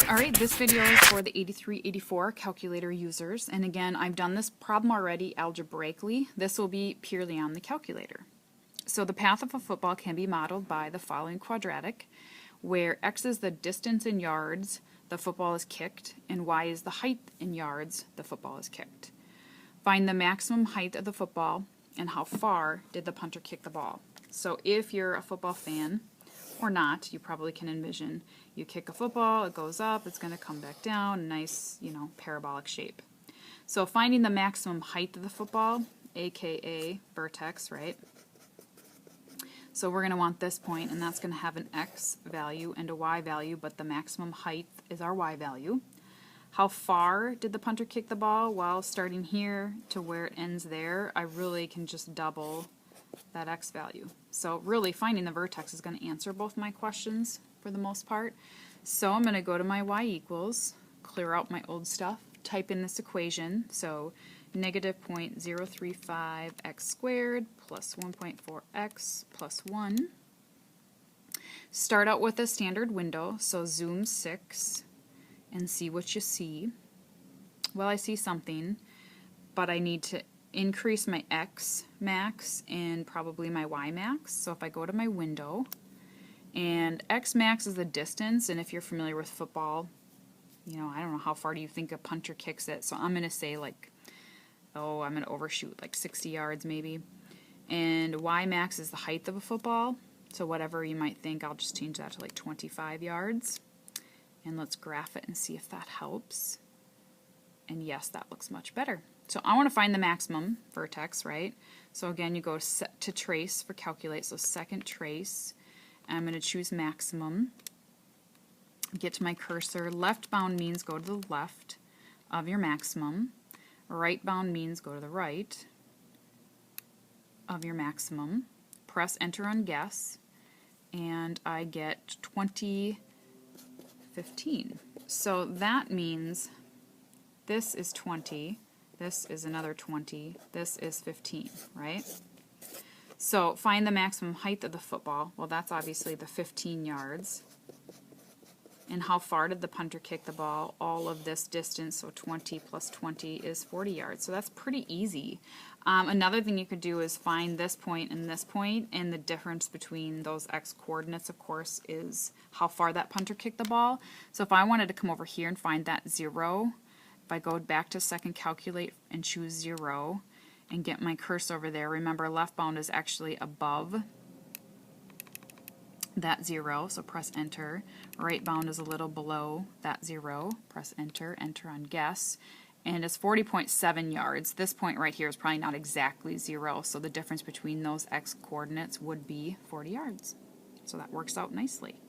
Alright, this video is for the 8384 calculator users, and again, I've done this problem already algebraically. This will be purely on the calculator. So the path of a football can be modeled by the following quadratic, where x is the distance in yards the football is kicked, and y is the height in yards the football is kicked. Find the maximum height of the football, and how far did the punter kick the ball. So if you're a football fan, or not, you probably can envision you kick a football, it goes up, it's going to come back down, a nice, parabolic shape. So finding the maximum height of the football, aka vertex, right? So we're going to want this point, and that's going to have an x value and a y value, but the maximum height is our y value. How far did the punter kick the ball? Well, starting here to where it ends there, I really can just double that x value. So really finding the vertex is going to answer both my questions for the most part. So I'm going to go to my y equals, clear out my old stuff, type in this equation. So negative 0.035 x squared plus 1.4x plus 1. Start out with a standard window, so zoom 6 and see what you see. Well, I see something, but I need to increase my x max and probably my y max. So if I go to my window, and x max is the distance, and if you're familiar with football, I don't know how far do you think a punter kicks it, so I'm going to say I'm going to overshoot 60 yards maybe. And y max is the height of a football, so whatever you might think, I'll just change that to 25 yards. And let's graph it and see if that helps. And yes, that looks much better. So I want to find the maximum vertex, right? So again, you go set to trace for calculate, so second trace. I'm going to choose maximum. Get to my cursor. Left bound means go to the left of your maximum. Right bound means go to the right of your maximum. Press enter on guess, and I get 2015. So that means this is 20, this is another 20, this is 15, right? So find the maximum height of the football. Well, that's obviously the 15 yards. And how far did the punter kick the ball? All of this distance, so 20 plus 20 is 40 yards. So that's pretty easy. Another thing you could do is find this point, and the difference between those x coordinates, of course, is how far that punter kicked the ball. So if I wanted to come over here and find that 0, if I go back to second calculate and choose 0 and get my cursor over there, remember left bound is actually above that 0, so press enter. Right bound is a little below that 0, press enter, enter on guess, and it's 40.7 yards. This point right here is probably not exactly 0, so the difference between those x coordinates would be 40 yards. So that works out nicely.